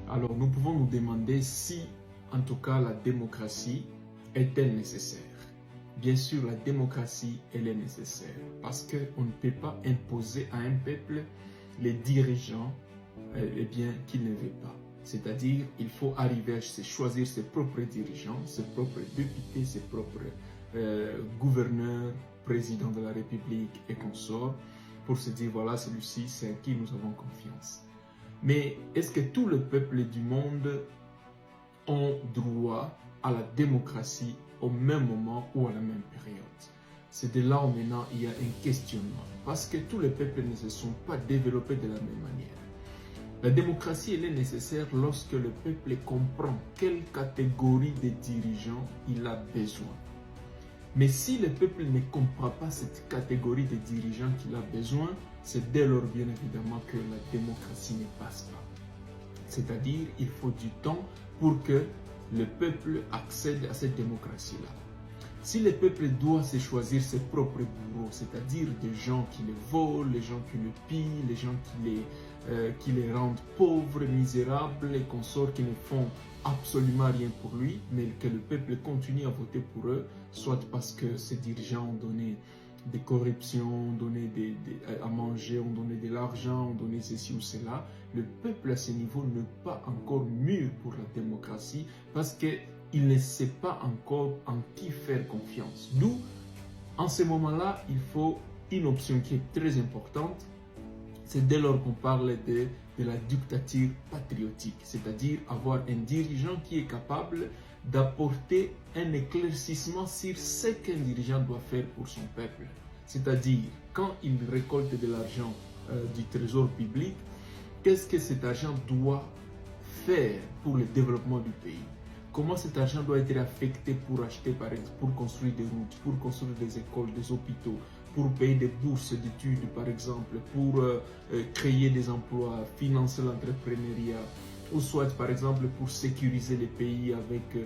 Alors nous pouvons nous demander si, en tout cas, la démocratie est-elle nécessaire? Bien sûr, la démocratie, elle est nécessaire parce qu'on ne peut pas imposer à un peuple les dirigeants qu'il ne veut pas. C'est-à-dire, il faut arriver à choisir ses propres dirigeants, ses propres députés, ses propres gouverneurs, présidents de la République et consorts, pour se dire, voilà, celui-ci, c'est à qui nous avons confiance. Mais est-ce que tout le peuple du monde ont droit à la démocratie au même moment ou à la même période? C'est de là où maintenant il y a un questionnement, parce que tous les peuples ne se sont pas développés de la même manière. La démocratie, elle est nécessaire lorsque le peuple comprend quelle catégorie de dirigeants il a besoin. Mais si le peuple ne comprend pas cette catégorie de dirigeants qu'il a besoin, c'est dès lors bien évidemment que la démocratie ne passe pas. C'est-à-dire, il faut du temps pour que le peuple accède à cette démocratie-là. Si le peuple doit se choisir ses propres bourreaux, c'est-à-dire des gens qui le volent, les gens qui le pillent, les gens qui les rendent pauvres, misérables, et consorts qui ne font absolument rien pour lui, mais que le peuple continue à voter pour eux, soit parce que ces dirigeants ont donné des corruptions, ont donné à manger, ont donné de l'argent, ont donné ceci ou cela, le peuple à ce niveau n'est pas encore mûr pour la démocratie parce qu'il ne sait pas encore en qui faire confiance. D'où, en ce moment-là, il faut une option qui est très importante. C'est dès lors qu'on parle de la dictature patriotique, c'est-à-dire avoir un dirigeant qui est capable d'apporter un éclaircissement sur ce qu'un dirigeant doit faire pour son peuple. C'est-à-dire, quand il récolte de l'argent du trésor public, qu'est-ce que cet argent doit faire pour le développement du pays? Comment cet argent doit être affecté pour acheter, par exemple, pour construire des routes, pour construire des écoles, des hôpitaux, pour payer des bourses d'études, par exemple, pour créer des emplois, financer l'entrepreneuriat, ou soit, par exemple, pour sécuriser les pays avec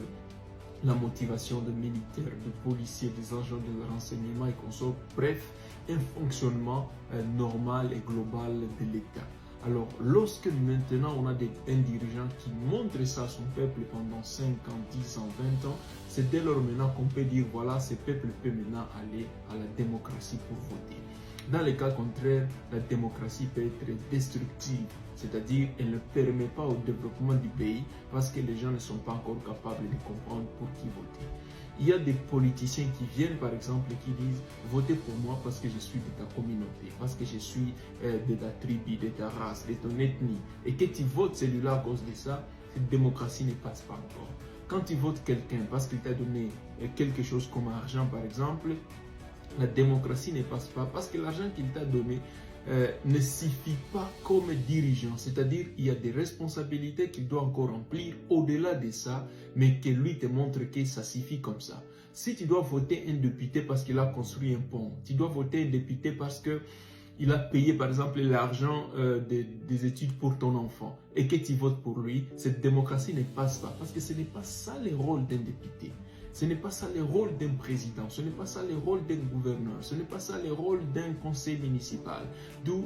la motivation de militaires, de policiers, des agents de renseignement et consorts. Bref, un fonctionnement normal et global de l'État. Alors, lorsque maintenant on a un dirigeant qui montre ça à son peuple pendant 5 ans, 10 ans, 20 ans, c'est dès lors maintenant qu'on peut dire, voilà, ce peuple peut maintenant aller à la démocratie pour voter. Dans les cas contraires, la démocratie peut être destructive, c'est-à-dire elle ne permet pas au développement du pays parce que les gens ne sont pas encore capables de comprendre pour qui voter. Il y a des politiciens qui viennent par exemple et qui disent « Votez pour moi parce que je suis de ta communauté, parce que je suis de ta tribu, de ta race, de ton ethnie. » Et que tu votes celui-là à cause de ça, cette démocratie ne passe pas encore. Quand tu votes quelqu'un parce qu'il t'a donné quelque chose comme argent par exemple, la démocratie ne passe pas parce que l'argent qu'il t'a donné ne suffit pas comme dirigeant. C'est-à-dire il y a des responsabilités qu'il doit encore remplir au-delà de ça, mais que lui te montre que ça suffit comme ça. Si tu dois voter un député parce qu'il a construit un pont, tu dois voter un député parce qu'il a payé par exemple l'argent des études pour ton enfant et que tu votes pour lui, cette démocratie ne passe pas parce que ce n'est pas ça le rôle d'un député. Ce n'est pas ça le rôle d'un président, ce n'est pas ça le rôle d'un gouverneur, ce n'est pas ça le rôle d'un conseil municipal. D'où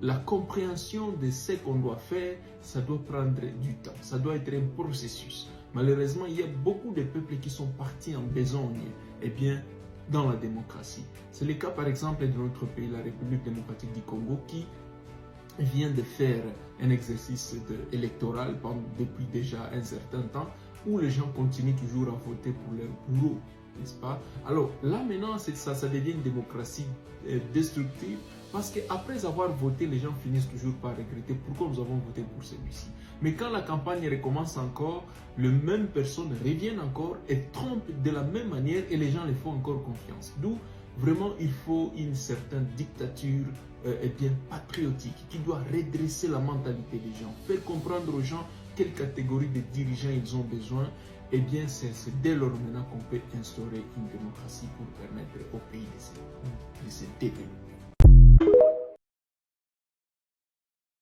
la compréhension de ce qu'on doit faire, ça doit prendre du temps, ça doit être un processus. Malheureusement, il y a beaucoup de peuples qui sont partis en besogne, dans la démocratie. C'est le cas par exemple de notre pays, la République démocratique du Congo, qui vient de faire un exercice électoral depuis déjà un certain temps, où les gens continuent toujours à voter pour leur bourreau, n'est-ce pas? Alors là maintenant, ça devient une démocratie destructive parce qu'après avoir voté, les gens finissent toujours par regretter pourquoi nous avons voté pour celui-ci. Mais quand la campagne recommence encore, les mêmes personnes reviennent encore et trompent de la même manière et les gens les font encore confiance. D'où vraiment il faut une certaine dictature patriotique qui doit redresser la mentalité des gens, faire comprendre aux gens quelle catégorie de dirigeants ils ont besoin. C'est dès lors maintenant qu'on peut instaurer une démocratie pour permettre au pays de se développer.